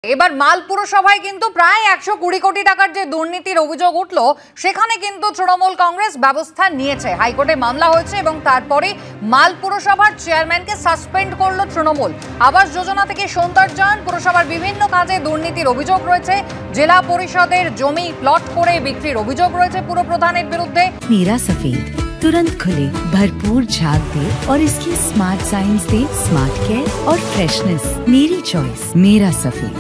এবার মাল পুরসভায় কিন্তু প্রায় 120 কোটি টাকার যে দুর্নীতির অভিযোগ উঠল, সেখানে কিন্তু তৃণমূল কংগ্রেস ব্যবস্থা নিয়েছে। হাইকোর্টে মামলা হয়েছে এবং তারপরে মাল পুরসভার চেয়ারম্যানকে সাসপেন্ড করলো তৃণমূল। আবাস যোজনা থেকে সৌন্দর্যায়ন, পুরসভার বিভিন্ন কাজে দুর্নীতির অভিযোগ রয়েছে। জেলা পরিষদের জমি প্লট করে বিক্রির অভিযোগ রয়েছে পুরপ্রধানের বিরুদ্ধে। मीरा सफेद तुरंत खुले, भरपूर झाग दे और इसकी स्मार्ट साइंस दे स्मार्ट केयर और फ्रेशनेस। मेरी चॉइस मेरा सफेद।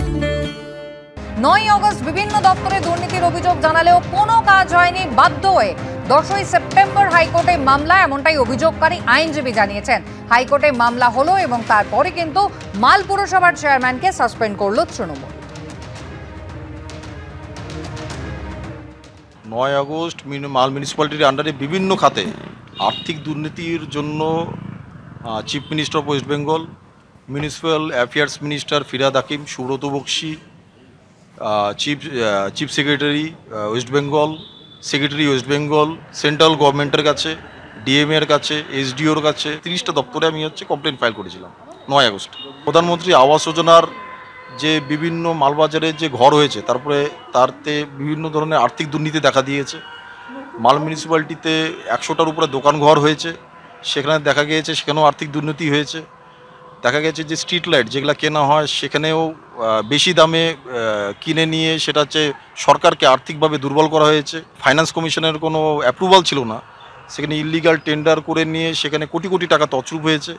9 আগস্ট বিভিন্ন দপ্তরে দুর্নীতির অভিযোগ জানালেও কোনো কাজ হয়নি। বাধ্য হয়ে 10ই সেপ্টেম্বর হাইকোর্টে মামলা, এমনটাই অভিযোগকারী আইনজীবী জানিয়েছেন। হাইকোর্টে মামলা হলো এবং তারপরে কিন্তু মাল পুরসভার চেয়ারম্যানকে সাসপেন্ড করলো তৃণমূল। 9 আগস্ট মাল মিউনিসিপ্যালিটির আন্ডারে বিভিন্ন খাতে আর্থিক দুর্নীতির জন্য chief minister of West Bengal, municipal affairs minister Firhad Hakim, Subrata Bakshi, chief secretary West Bengal, secretary West Bengal, central গভর্নমেন্টের কাছে, ডিএমএর কাছে, এসডিওর কাছে 30টা দপ্তরে আমি কমপ্লেন ফাইল করেছিলাম 9 আগস্ট। প্রধানমন্ত্রী আবাস যোজনার যে বিভিন্ন মালবাজারের যে ঘর হয়েছে, তারপরে তারতে বিভিন্ন ধরনের আর্থিক দুর্নীতি দেখা দিয়েছে। মাল মিউনিসিপ্যালিটিতে 100টার উপরে দোকান ঘর হয়েছে, সেখানে দেখা গিয়েছে সেখানেও আর্থিক দুর্নীতি হয়েছে। দেখা গেছে যে স্ট্রিট লাইট যেগুলো কেনা হয় সেখানেও বেশি দামে কিনে নিয়ে সেটা সরকারকে আর্থিকভাবে দুর্বল করা হয়েছে। ফাইন্যান্স কমিশনের কোনো অ্যাপ্রুভাল ছিল না, সেখানে ইলিগাল টেন্ডার করে নিয়ে সেখানে কোটি কোটি টাকা তছরূপ হয়েছে।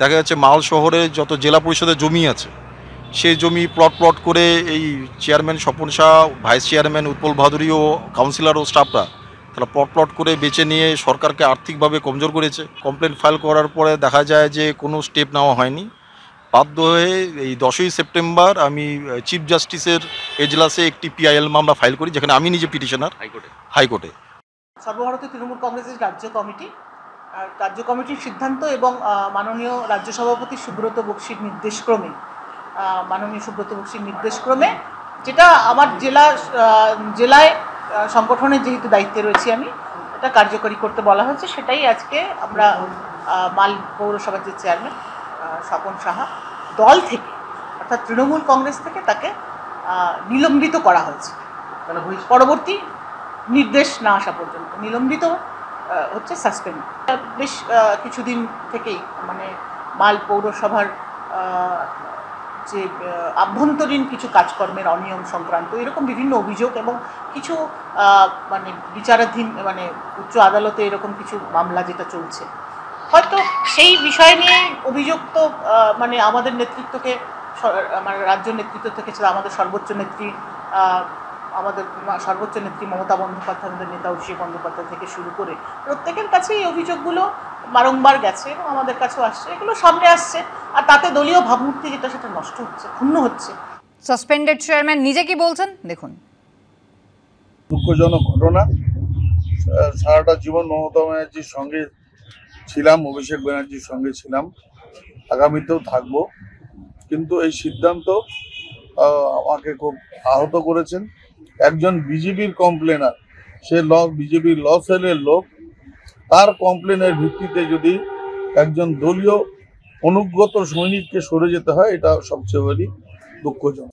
দেখা যাচ্ছে মাল শহরে যত জেলা পরিষদের জমি আছে, সেই জমি প্লট করে এই chairman Swapan Shah, vice chairman Utpal Bhaduri ও কাউন্সিলর ও স্টাফরা তারা প্লট করে বেচে নিয়ে সরকারকে আর্থিকভাবে কমজোর করেছে। কমপ্লেন ফাইল করার পরে দেখা যায় যে কোনো স্টেপ নেওয়া হয়নি। বাধ্য হয়ে এই 10ই সেপ্টেম্বর আমি চিফ জাস্টিসের এজলাসে একটি পিআইএল মামলা ফাইল করি, যেখানে আমি নিজে পিটিশনার হাইকোর্টে। সর্বভারতীয় তৃণমূল কংগ্রেসের রাজ্য কমিটির সিদ্ধান্ত এবং মাননীয় রাজ্য সভাপতি সুব্রত বক্সির নির্দেশক্রমে, যেটা আমার জেলায় সংগঠনের যেহেতু দায়িত্বে রয়েছি আমি, এটা কার্যকরী করতে বলা হয়েছে। সেটাই আজকে আমরা মাল পৌরসভার যে চেয়ারম্যান স্বপন সাহা, দল থেকে অর্থাৎ তৃণমূল কংগ্রেস থেকে তাকে নিলম্বিত করা হয়েছে। পরবর্তী নির্দেশ না আসা পর্যন্ত নিলম্বিত হচ্ছে, সাসপেন্ড। বেশ কিছুদিন থেকেই মাল পৌরসভার যে আভ্যন্তরীণ কিছু কাজকর্মের অনিয়ম সংক্রান্ত এরকম বিভিন্ন অভিযোগ এবং কিছু বিচারাধীন উচ্চ আদালতে এরকম কিছু মামলা যেটা চলছে, হয়তো সেই বিষয় নিয়ে অভিযোগ তো আমাদের নেতৃত্বকে, রাজ্য নেতৃত্ব থেকে আমাদের সর্বোচ্চ নেত্রী মমতা বন্দ্যোপাধ্যায়, আমাদের নেতা অভিষেক বন্দ্যোপাধ্যায় থেকে শুরু করে প্রত্যেকের কাছে এই অভিযোগগুলো বারংবার গেছে এবং আমাদের কাছেও আসছে, এগুলো সামনে আসছে। আর তাতে দলীয় ভাবমূর্তি যেটা, সেটা নষ্ট হচ্ছে, ক্ষুণ্ণ হচ্ছে। সাসপেন্ডেড চেয়ারম্যান নিজে কি বলছেন দেখুন। দুঃখজনক ঘটনা। সারাটা জীবন মমতা ব্যানার্জির সঙ্গে ছিলাম, অভিষেক ব্যানার্জির সঙ্গে ছিলাম, আগামীতেও থাকবো। কিন্তু এই সিদ্ধান্ত আমাকে খুব আহত করেছেন। একজন বিজেপির কমপ্লেনার, সে বিজেপির ল সেলের লোক, তার কমপ্লেনের ভিত্তিতে যদি একজন দলীয় অনুগত সৈনিককে সরে যেতে হয়, এটা সবচেয়ে বড় দুঃখজনক।